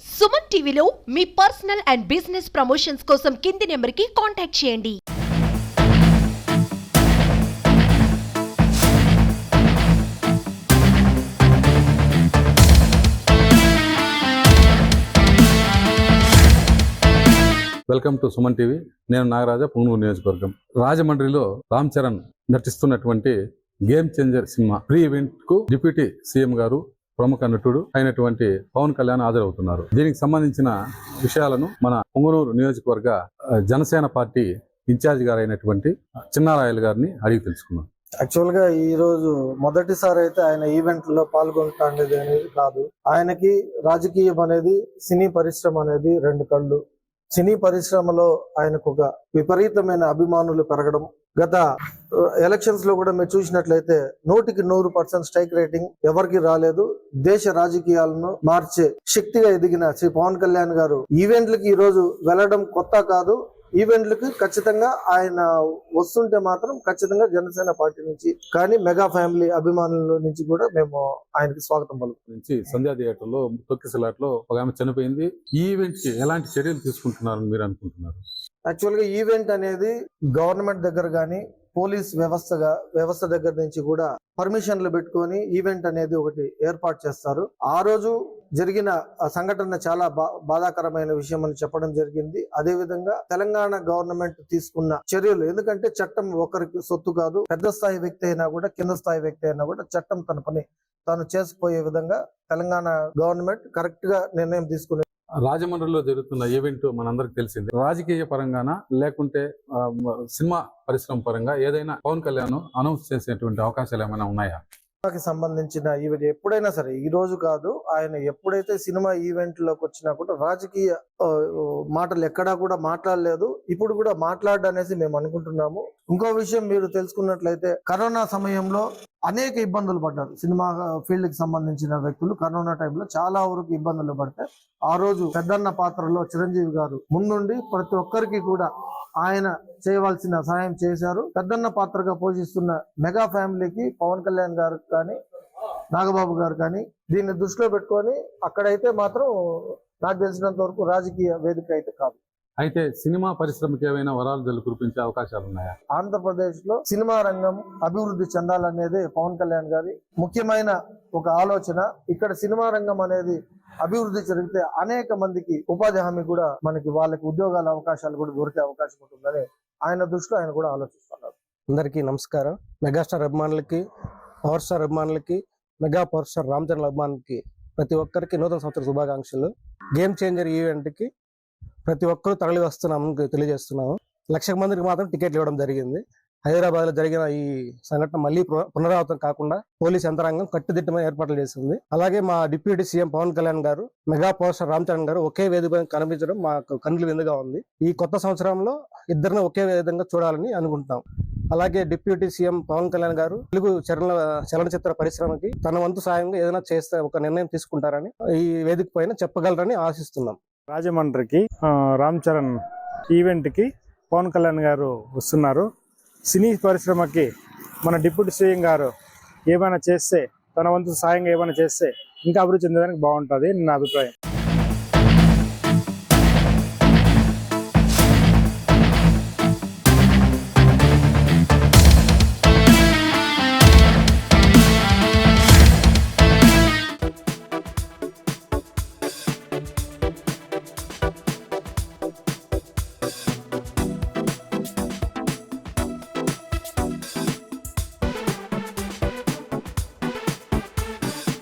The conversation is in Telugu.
సుమన్ టీవీలో మీ పర్సనల్ అండ్ బిజినెస్ ప్రమోషన్స్ కోసం కింది నెంబర్కి కాంటాక్ట్ చేయండి. Welcome to Suman TV. నేను నాగరాజా, పుంగనూరు నియోజకవర్గం. రాజమండ్రిలో రామ్ చరణ్ నటిస్తున్నటువంటి game changer cinema pre event కు డిప్యూటీ సీఎం గారు, ప్రముఖ నటుడు అయినటువంటి పవన్ కళ్యాణ్ హాజరవుతున్నారు. దీనికి సంబంధించిన విషయాలను మన పుంగనూరు నియోజకవర్గ జనసేన పార్టీ ఇన్ఛార్జ్ గారు అయినటువంటి చిన్నారాయలు గారిని అడిగి తెలుసుకున్నాం. యాక్చువల్ గా ఈ రోజు మొదటిసారి అయితే ఆయన ఈవెంట్ లో పాల్గొంటాండేది అనేది కాదు. ఆయనకి రాజకీయం అనేది, సినీ పరిశ్రమ అనేది రెండు కళ్ళు. సినీ పరిశ్రమలో ఆయనకు ఒక విపరీతమైన అభిమానులు పెరగడం, గత ఎలక్షన్స్ లో కూడా మీరు చూసినట్లయితే 100% స్ట్రైక్ రేటింగ్ ఎవరికి రాలేదు. దేశ రాజకీయాలను మార్చే శక్తిగా ఎదిగిన శ్రీ పవన్ కళ్యాణ్ గారు ఈవెంట్లకి ఈ రోజు వెళ్ళడం కొత్త కాదు. ఈవెంట్లకి ఖచ్చితంగా ఆయన వస్తుంటే మాత్రం ఖచ్చితంగా జనసేన పార్టీ నుంచి కానీ మెగా ఫ్యామిలీ అభిమానుల నుంచి కూడా మేము ఆయనకి స్వాగతం పలుకుతుంది. సంధ్యా థియేటర్ లో తొక్కిసలాట్లో ఒక ఆమె చనిపోయింది. ఈ ఈవెంట్ కి ఎలాంటి చర్యలు తీసుకుంటున్నారని మీరు అనుకుంటున్నారు? యాక్చువల్ గా ఈవెంట్ అనేది గవర్నమెంట్ దగ్గర కానీ పోలీస్ వ్యవస్థ దగ్గర నుంచి కూడా పర్మిషన్లు పెట్టుకొని ఈవెంట్ అనేది ఒకటి ఏర్పాటు చేస్తారు. ఆ రోజు జరిగిన సంఘటన చాలా బాధాకరమైన విషయం అని చెప్పడం జరిగింది. అదే విధంగా తెలంగాణ గవర్నమెంట్ తీసుకున్న చర్యలు, ఎందుకంటే చట్టం ఒకరికి సొత్తు కాదు. పెద్ద స్థాయి వ్యక్తి అయినా కూడా, కింద స్థాయి వ్యక్తి అయినా కూడా చట్టం తన పని తాను చేసుకుపోయే విధంగా తెలంగాణ గవర్నమెంట్ కరెక్ట్ గా నిర్ణయం తీసుకునే. రాజమండ్రిలో జరుగుతున్న ఈవెంట్ మనందరికి తెలిసింది. రాజకీయ పరంగానా లేకుంటే సినిమా పరిశ్రమ పరంగా ఏదైనా పవన్ కళ్యాణ్ అనౌన్స్ చేసేటువంటి అవకాశాలు ఏమైనా ఉన్నాయా? సినిమాకి సంబంధించిన ఈవెంట్ ఎప్పుడైనా సరే, ఈ రోజు కాదు, ఆయన ఎప్పుడైతే సినిమా ఈవెంట్ లోకి వచ్చినా కూడా రాజకీయ మాటలు ఎక్కడా కూడా మాట్లాడలేదు. ఇప్పుడు కూడా మాట్లాడనేసి మేము అనుకుంటున్నాము. ఇంకో విషయం మీరు తెలుసుకున్నట్లయితే, కరోనా సమయంలో అనేక ఇబ్బందులు పడ్డారు సినిమా ఫీల్డ్ కి సంబంధించిన వ్యక్తులు. కరోనా టైంలో చాలా వరకు ఇబ్బందులు పడితే ఆ రోజు పెద్దన్న పాత్రలో చిరంజీవి గారు ముందుండి ప్రతి ఒక్కరికి కూడా ఆయన చేయవలసిన సహాయం చేశారు. పెద్దన్న పాత్రగా పోషిస్తున్న మెగా ఫ్యామిలీకి పవన్ కళ్యాణ్ గారు కానీ, నాగబాబు గారు కానీ దీన్ని దృష్టిలో పెట్టుకొని అక్కడైతే మాత్రం నాకు తెలిసినంత వరకు రాజకీయ వేదిక అయితే కాదు. అయితే సినిమా పరిశ్రమకి ఏమైనా వరాలు జల్లు కురిపించే అవకాశాలు ఉన్నాయా? ఆంధ్రప్రదేశ్ లో సినిమా రంగం అభివృద్ధి చెందాలనేది పవన్ కళ్యాణ్ గారి ముఖ్యమైన ఒక ఆలోచన. ఇక్కడ సినిమా రంగం అనేది అభివృద్ధి జరిగితే అనేక మందికి ఉపాధి హామీ కూడా, మనకి వాళ్ళకి ఉద్యోగాల అవకాశాలు కూడా దొరికే అవకాశం ఉంటుందని ఆయన దృష్టిలో ఆయన కూడా ఆలోచిస్తున్నారు. అందరికీ నమస్కారం. మెగాస్టార్ అభిమానులకి, పవర్ స్టార్ అభిమానులకి, mega power star Ram Charan అభిమానులకి ప్రతి ఒక్కరికి నూతన సంవత్సర శుభాకాంక్షలు. గేమ్ చేంజర్ ఈవెంట్ కి ప్రతి ఒక్కరూ తరలి వస్తున్నామని తెలియజేస్తున్నాము. 1,00,000 మందికి మాత్రం టికెట్లు ఇవ్వడం జరిగింది. హైదరాబాద్ లో జరిగిన ఈ సంఘటన మళ్ళీ పునరావృతం కాకుండా పోలీస్ యంత్రాంగం కట్టుదిట్టమైన ఏర్పాట్లు చేసింది. అలాగే మా డిప్యూటీ సీఎం పవన్ కళ్యాణ్ గారు, mega power star Ram Charan గారు ఒకే వేదిక కనిపించడం మాకు కన్నుల విందుగా ఉంది. ఈ కొత్త సంవత్సరంలో ఇద్దరిని ఒకే విధంగా చూడాలని అనుకుంటున్నాం. అలాగే డిప్యూటీ సీఎం పవన్ కళ్యాణ్ గారు తెలుగు చలనచిత్ర పరిశ్రమకి తన వంతు సాయంగా ఏదైనా చేస్తే ఒక నిర్ణయం తీసుకుంటారని ఈ వేదిక పైన చెప్పగలరని ఆశిస్తున్నాం. రాజమండ్రికి రామ్ చరణ్ ఈవెంట్ కి పవన్ కళ్యాణ్ గారు వస్తున్నారు. సినీ పరిశ్రమకి మన డిప్యూటీ సీఎం గారు ఏమైనా చేస్తే, తన వంతు సాయంగా ఏమైనా చేస్తే ఇంకా అభివృద్ధి చెందడానికి బాగుంటుంది నా అభిప్రాయం.